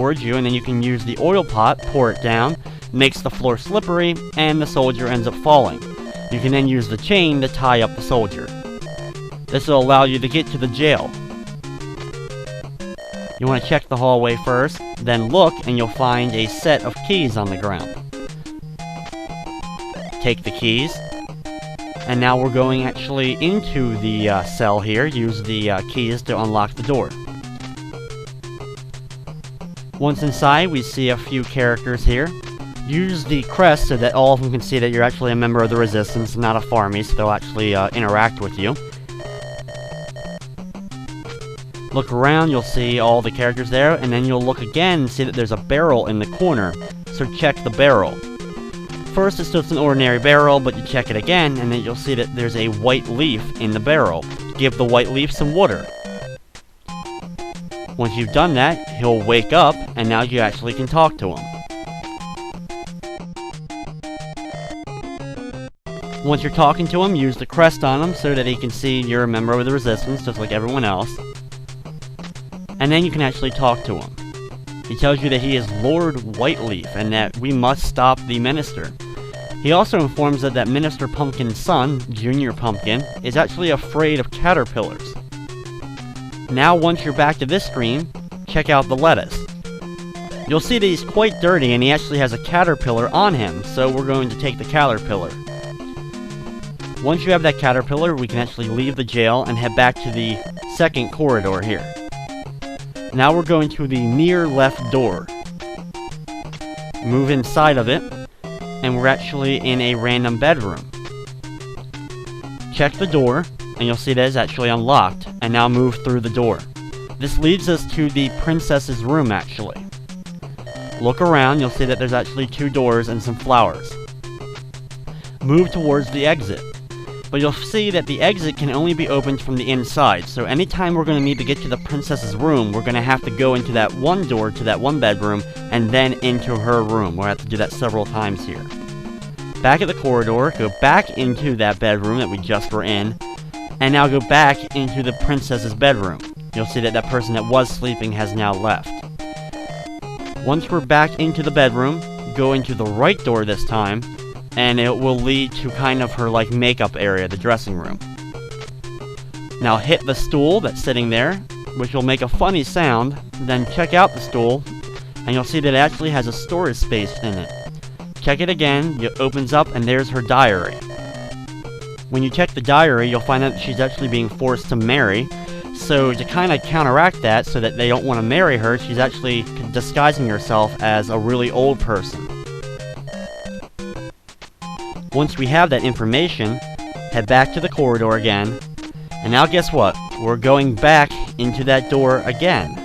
towards you, and then you can use the oil pot, pour it down, makes the floor slippery, and the soldier ends up falling. You can then use the chain to tie up the soldier. This will allow you to get to the jail. You want to check the hallway first, then look and you'll find a set of keys on the ground. Take the keys, and now we're going actually into the cell here. Use the keys to unlock the door. Once inside, we see a few characters here. Use the crest so that all of them can see that you're actually a member of the Resistance, not a farmie, so they'll actually interact with you. Look around, you'll see all the characters there, and then you'll look again and see that there's a barrel in the corner, so check the barrel. First, it's just an ordinary barrel, but you check it again, and then you'll see that there's a white leaf in the barrel. Give the white leaf some water. Once you've done that, he'll wake up, and now you actually can talk to him. Once you're talking to him, use the crest on him so that he can see you're a member of the Resistance, just like everyone else. And then you can actually talk to him. He tells you that he is Lord Whiteleaf, and that we must stop the Minister. He also informs us that Minister Pumpkin's son, Junior Pumpkin, is actually afraid of caterpillars. Now once you're back to this screen, check out the lettuce. You'll see that he's quite dirty and he actually has a caterpillar on him, so we're going to take the caterpillar. Once you have that caterpillar, we can actually leave the jail and head back to the second corridor here. Now we're going to the near left door. Move inside of it, and we're actually in a random bedroom. Check the door, and you'll see that it's actually unlocked, and now move through the door. This leads us to the princess's room, actually. Look around, you'll see that there's actually 2 doors and some flowers. Move towards the exit. But you'll see that the exit can only be opened from the inside, so anytime we're going to need to get to the princess's room, we're going to have to go into that one door to that one bedroom, and then into her room. We'll have to do that several times here. Back at the corridor, go back into that bedroom that we just were in, and now go back into the princess's bedroom. You'll see that that person that was sleeping has now left. Once we're back into the bedroom, go into the right door this time, and it will lead to kind of her like makeup area, the dressing room. Now hit the stool that's sitting there, which will make a funny sound, then check out the stool, and you'll see that it actually has a storage space in it. Check it again, it opens up, and there's her diary. When you check the diary, you'll find out that she's actually being forced to marry, so to kind of counteract that so that they don't want to marry her, she's actually disguising herself as a really old person. Once we have that information, head back to the corridor again, and now guess what? We're going back into that door again.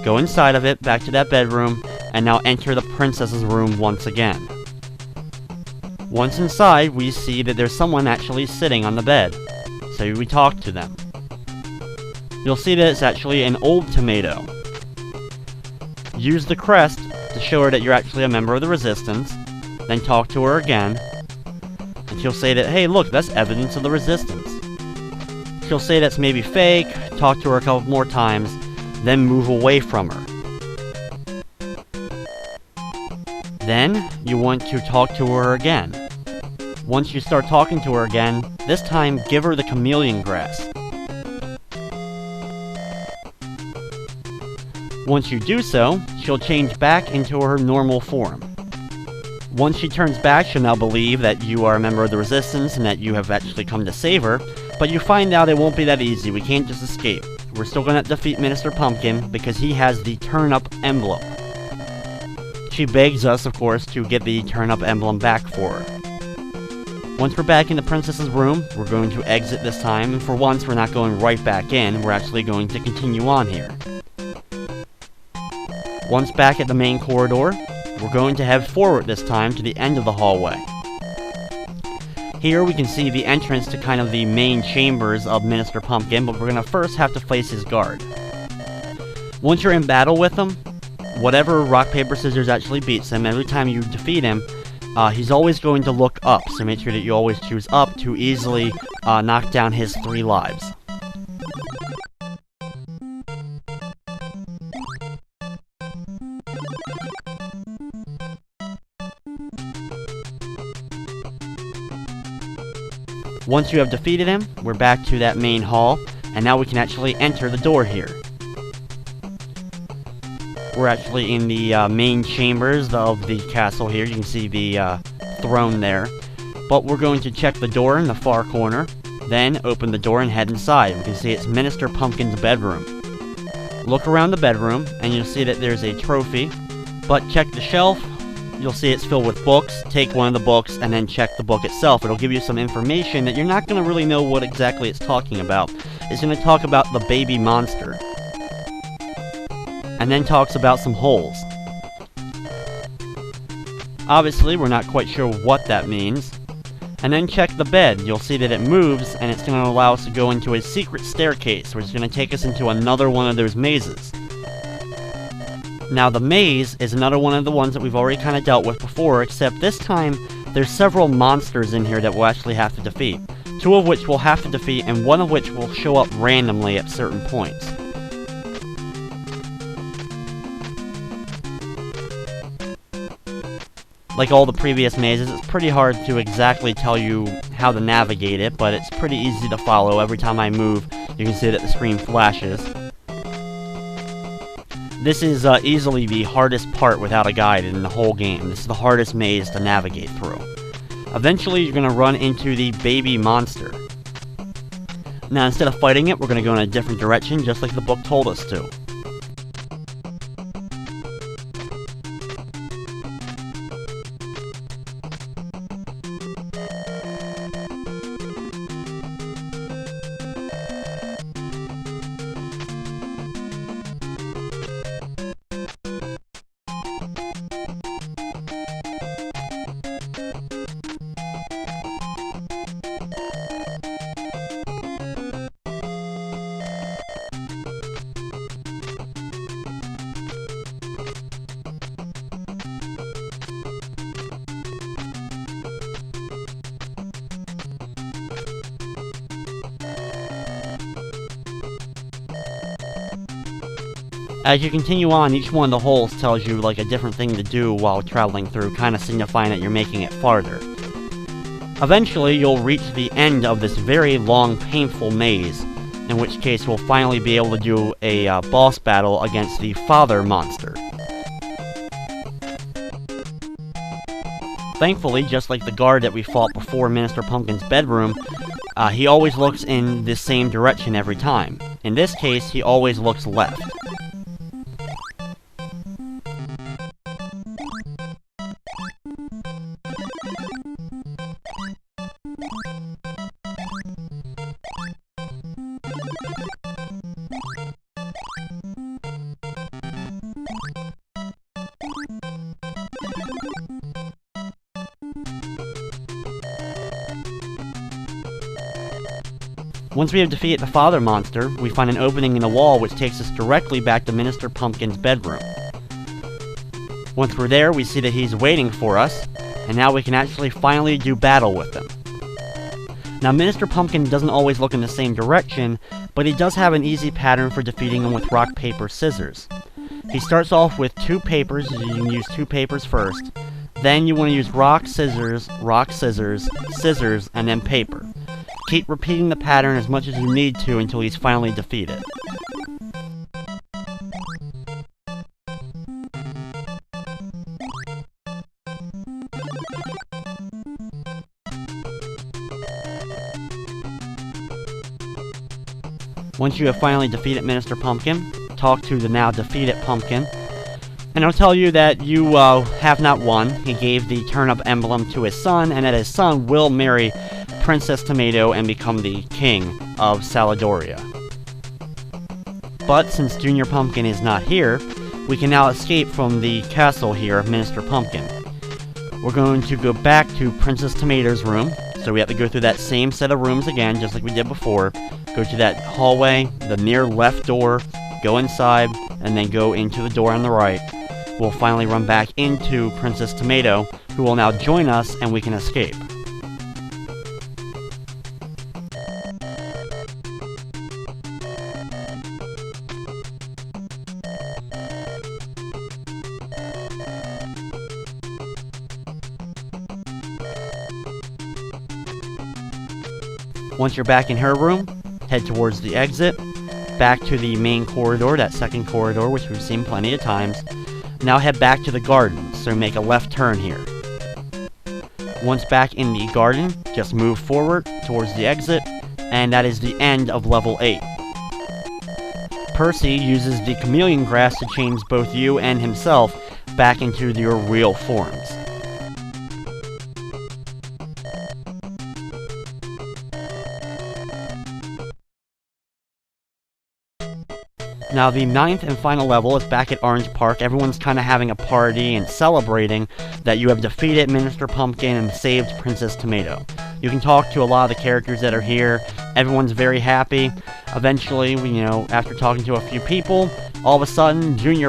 Go inside of it, back to that bedroom, and now enter the princess's room once again. Once inside, we see that there's someone actually sitting on the bed, so we talk to them. You'll see that it's actually an old tomato. Use the crest to show her that you're actually a member of the Resistance, then talk to her again, and she'll say that, hey look, that's evidence of the Resistance. She'll say that's maybe fake, talk to her a couple more times, then move away from her. Then, you want to talk to her again. Once you start talking to her again, this time give her the chameleon grass. Once you do so, she'll change back into her normal form. Once she turns back, she'll now believe that you are a member of the Resistance and that you have actually come to save her, but you find out it won't be that easy. We can't just escape. We're still going to defeat Minister Pumpkin because he has the turnip emblem. She begs us, of course, to get the turnip emblem back for her. Once we're back in the princess's room, we're going to exit this time, and for once we're not going right back in, we're actually going to continue on here. Once back at the main corridor, we're going to head forward this time to the end of the hallway. Here we can see the entrance to kind of the main chambers of Minister Pumpkin, but we're going to first have to face his guard. Once you're in battle with him, whatever rock, paper, scissors actually beats him, every time you defeat him, he's always going to look up, so make sure that you always choose up to easily knock down his 3 lives. Once you have defeated him, we're back to that main hall, and now we can actually enter the door here. We're actually in the main chambers of the castle here. You can see the throne there. But we're going to check the door in the far corner, then open the door and head inside. We can see it's Minister Pumpkin's bedroom. Look around the bedroom, and you'll see that there's a trophy, but check the shelf. You'll see it's filled with books. Take one of the books, and then check the book itself. It'll give you some information that you're not going to really know what exactly it's talking about. It's going to talk about the baby monster, and then talks about some holes. Obviously, we're not quite sure what that means. And then check the bed. You'll see that it moves, and it's going to allow us to go into a secret staircase, which is going to take us into another one of those mazes. Now, the maze is another one of the ones that we've already kind of dealt with before, except this time, there's several monsters in here that we'll actually have to defeat. 2 of which we'll have to defeat, and 1 of which will show up randomly at certain points. Like all the previous mazes, it's pretty hard to exactly tell you how to navigate it, but it's pretty easy to follow. Every time I move, you can see that the screen flashes. This is easily the hardest part without a guide in the whole game. This is the hardest maze to navigate through. Eventually, you're going to run into the baby monster. Now, instead of fighting it, we're going to go in a different direction, just like the book told us to. As you continue on, each one of the holes tells you like a different thing to do while traveling through, kind of signifying that you're making it farther. Eventually, you'll reach the end of this very long, painful maze, in which case we'll finally be able to do a boss battle against the father monster. Thankfully, just like the guard that we fought before Minister Pumpkin's bedroom, he always looks in the same direction every time. In this case, he always looks left. Once we have defeated the father monster, we find an opening in the wall which takes us directly back to Minister Pumpkin's bedroom. Once we're there, we see that he's waiting for us, and now we can actually finally do battle with him. Now, Minister Pumpkin doesn't always look in the same direction, but he does have an easy pattern for defeating him with rock, paper, scissors. He starts off with 2 papers, you can use 2 papers first. Then you want to use rock, scissors, scissors, and then paper. Keep repeating the pattern as much as you need to until he's finally defeated. Once you have finally defeated Minister Pumpkin, talk to the now defeated Pumpkin, and it'll tell you that you have not won. He gave the turnip emblem to his son, and that his son will marry Princess Tomato and become the king of Saladoria. But since Junior Pumpkin is not here, we can now escape from the castle here of Minister Pumpkin. We're going to go back to Princess Tomato's room, so we have to go through that same set of rooms again, just like we did before. Go to that hallway, the near left door, go inside, and then go into the door on the right. We'll finally run back into Princess Tomato, who will now join us, and we can escape. Once you're back in her room, head towards the exit, back to the main corridor, that second corridor, which we've seen plenty of times. Now head back to the garden, so make a left turn here. Once back in the garden, just move forward towards the exit, and that is the end of level 8. Percy uses the chameleon grass to change both you and himself back into your real forms. Now the 9th and final level is back at Orange Park. Everyone's kind of having a party and celebrating that you have defeated Minister Pumpkin and saved Princess Tomato. You can talk to a lot of the characters that are here. Everyone's very happy. Eventually, after talking to a few people, all of a sudden, Junior